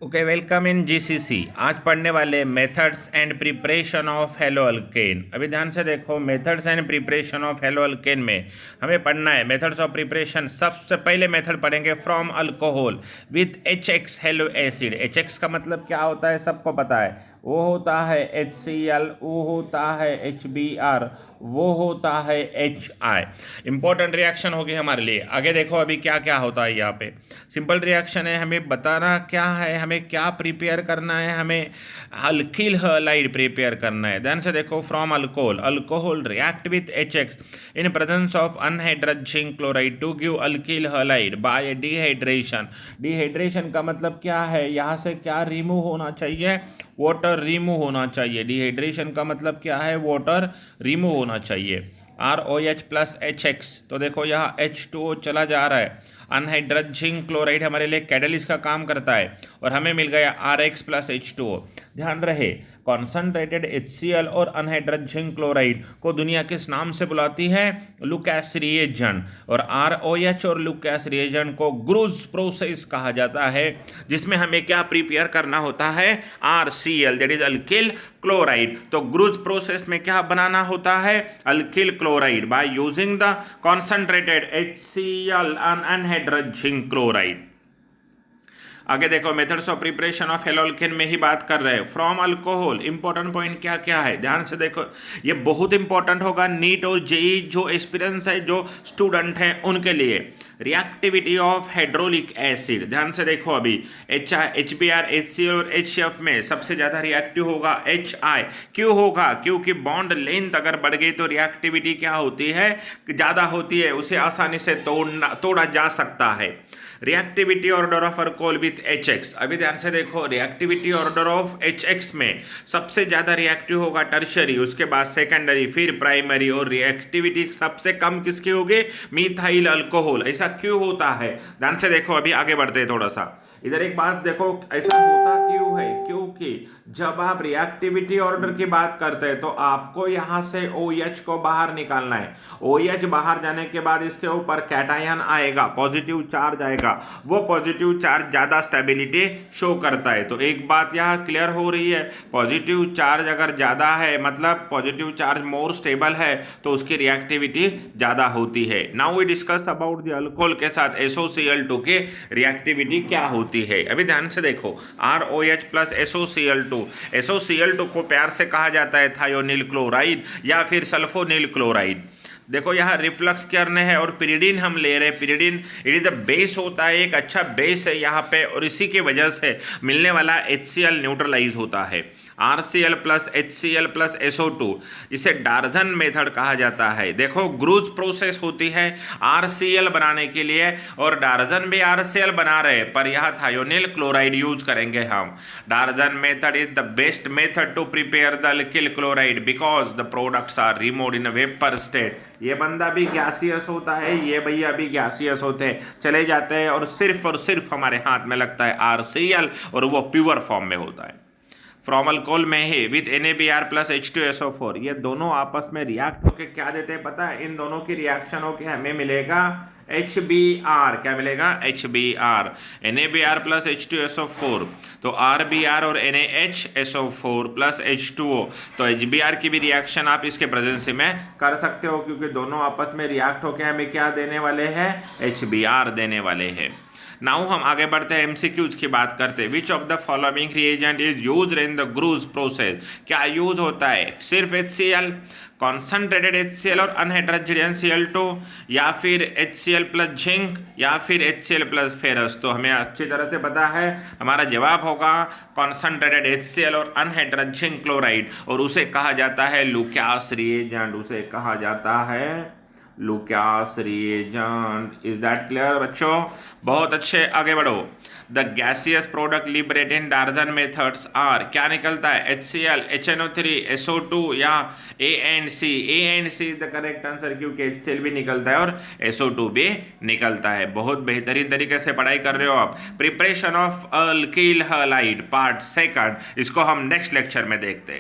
Okay, welcome in GCC. आज पढ़ने वाले methods and preparation of hello alkane. अभी ध्यान से देखो, methods and preparation of hello alkane में हमें पढ़ना है मेथड्स ऑफ प्रिपरेशन। सबसे पहले मेथड पढ़ेंगे from alcohol with HX hello acid. HX का मतलब क्या होता है सबको पता है, वो होता है HCl, वो होता है HBr, वो होता है HI। इंपॉर्टेंट रिएक्शन होगी हमारे लिए। आगे देखो अभी क्या क्या होता है यहाँ पे। सिंपल रिएक्शन है, हमें बताना क्या है, हमें क्या प्रिपेयर करना है, हमें अल्किल हैलाइड प्रिपेयर करना है। ध्यान से देखो, from alcohol, alcohol react with HX in presence of anhydrous zinc chloride to give alkyl halide by dehydration. Dehydration का मतलब क्या है, यहाँ से क्या रिमूव होना चाहिए, वाटर रिमूव होना चाहिए। डिहाइड्रेशन का मतलब क्या है, वाटर रिमूव होना चाहिए। ROH प्लस HX, तो देखो यहाँ H2O चला जा रहा है। अनहाइड्रस जिंक क्लोराइड हमारे लिए कैटलिस्ट का काम करता है और हमें मिल गया RX प्लस H2O। ध्यान रहे, कॉन्सनट्रेटेड HCl और अनहाइड्रस जिंक क्लोराइड को दुनिया किस नाम से बुलाती है, लुकास रिएजेंट। और ROH और लुकास रिएजेंट को ग्रूज प्रोसेस कहा जाता है, जिसमें हमें क्या प्रिपेयर करना होता है, RCl, that is alkyl chloride. तो ग्रूज प्रोसेस में क्या बनाना होता है, alkyl chloride by using the concentrated HCl and anhydrous zinc chloride. आगे देखो, methods of preparation of hello alkane में ही बात कर रहे हैं। फ्रॉम अल्कोहल, इंपॉर्टेंट पॉइंट क्या क्या है, ध्यान से देखो, ये बहुत इंपॉर्टेंट होगा नीट और जेई जो एक्सपीरियंस है, जो स्टूडेंट हैं उनके लिए। रिएक्टिविटी ऑफ हाइड्रोलिक एसिड, ध्यान से देखो, अभी HBr, HCl और HCl में सबसे ज्यादा रिएक्टिव होगा HI। क्यों होगा, क्योंकि बॉन्ड लेंथ अगर बढ़ गई तो रिएक्टिविटी क्या होती है, ज्यादा होती है, उसे आसानी से तोड़ा जा सकता है। Reactivity order of alcohol with HX, अभी ध्यान से देखो, रिएक्टिविटी ऑर्डर ऑफ HX में सबसे ज्यादा रिएक्टिव होगा टर्शरी, उसके बाद सेकेंडरी, फिर प्राइमरी, और रिएक्टिविटी सबसे कम किसकी होगी, मिथाइल अल्कोहल। ऐसा क्यों होता है, ध्यान से देखो, अभी आगे बढ़ते हैं थोड़ा सा। इधर एक बात देखो, ऐसा होता क्यों है, क्योंकि जब आप रिएक्टिविटी ऑर्डर की बात करते हैं तो आपको यहां से OH को बाहर निकालना है। OH बाहर जाने के बाद इसके ऊपर कैटायन आएगा, पॉजिटिव चार्ज आएगा, वो पॉजिटिव चार्ज ज्यादा स्टेबिलिटी शो करता है। तो एक बात यहाँ क्लियर हो रही है, पॉजिटिव चार्ज अगर ज्यादा है, मतलब पॉजिटिव चार्ज मोर स्टेबल है, तो उसकी रिएक्टिविटी ज्यादा होती है। Now we discuss about the alcohol के साथ SOCl2 के रिएक्टिविटी क्या होती है। अभी ध्यान से देखो, ROH प्लस SOCl2, SOCl2 को प्यार से कहा जाता है थायोनिल क्लोराइड या फिर सल्फोनिल क्लोराइड। देखो यहाँ रिफ्लक्स करने हैं और पिरिडिन हम ले रहे हैं। Pyridine it is the base होता है, एक अच्छा बेस है यहाँ पे, और इसी की वजह से मिलने वाला HCl न्यूट्रलाइज होता है। RCl plus HCl plus SO2, इसे डार्जन मेथड कहा जाता है। देखो, ग्रूज प्रोसेस होती है RCl बनाने के लिए, और डार्जन भी RCl बना रहे, पर यहाँ थायोनिल क्लोराइड यूज करेंगे हम। Darzens method is the best method to prepare the alkyl chloride because the products are removed in vapour state. ये बंदा भी गैसियस होता है, ये भैया भी गैसियस होते हैं, चले जाते हैं, और सिर्फ हमारे हाथ में लगता है RCl, और वो प्योर फॉर्म में होता है। फ्रॉम अल्कोहल में ही विद NaBr प्लस H2SO4, ये दोनों आपस में रिएक्ट होकर क्या देते हैं पता है, इन दोनों की रिएक्शन होकर हमें मिलेगा HBr। क्या मिलेगा, HBr, NaBr प्लस H2SO4, तो RBr और NaHSO4 प्लस H2O। तो HBr की भी रिएक्शन आप इसके प्रेजेंस में कर सकते हो, क्योंकि दोनों आपस में रिएक्ट होकर हमें क्या देने वाले हैं, HBr देने वाले हैं। नाउ हम आगे बढ़ते हैं, MCQs की बात करते हैं। Which of the following reagent is used in the Groves process, क्या यूज होता है, सिर्फ HCl, कॉन्सनट्रेटेड HCl और अनहाइड्रस Cl2, या फिर HCl प्लस जिंक, या फिर HCl प्लस फेरस। तो हमें अच्छी तरह से पता है, हमारा जवाब होगा कॉन्सनट्रेटेड HCl और अनहाइड्रस जिंक क्लोराइड, और उसे कहा जाता है लुकास रिएजेंट, उसे कहा जाता है Lucas reagent. Is that clear बच्चों, बहुत अच्छे, आगे बढ़ो। The gaseous product liberate in Darzens methods are, क्या निकलता है, HCl, HNO3, SO2 या A and C। A and C is the correct answer, क्योंकि HCl भी निकलता है और SO2 भी निकलता है। बहुत बेहतरीन तरीके से पढ़ाई कर रहे हो आप। Preparation of alkyl halide part second, इसको हम नेक्स्ट लेक्चर में देखते हैं।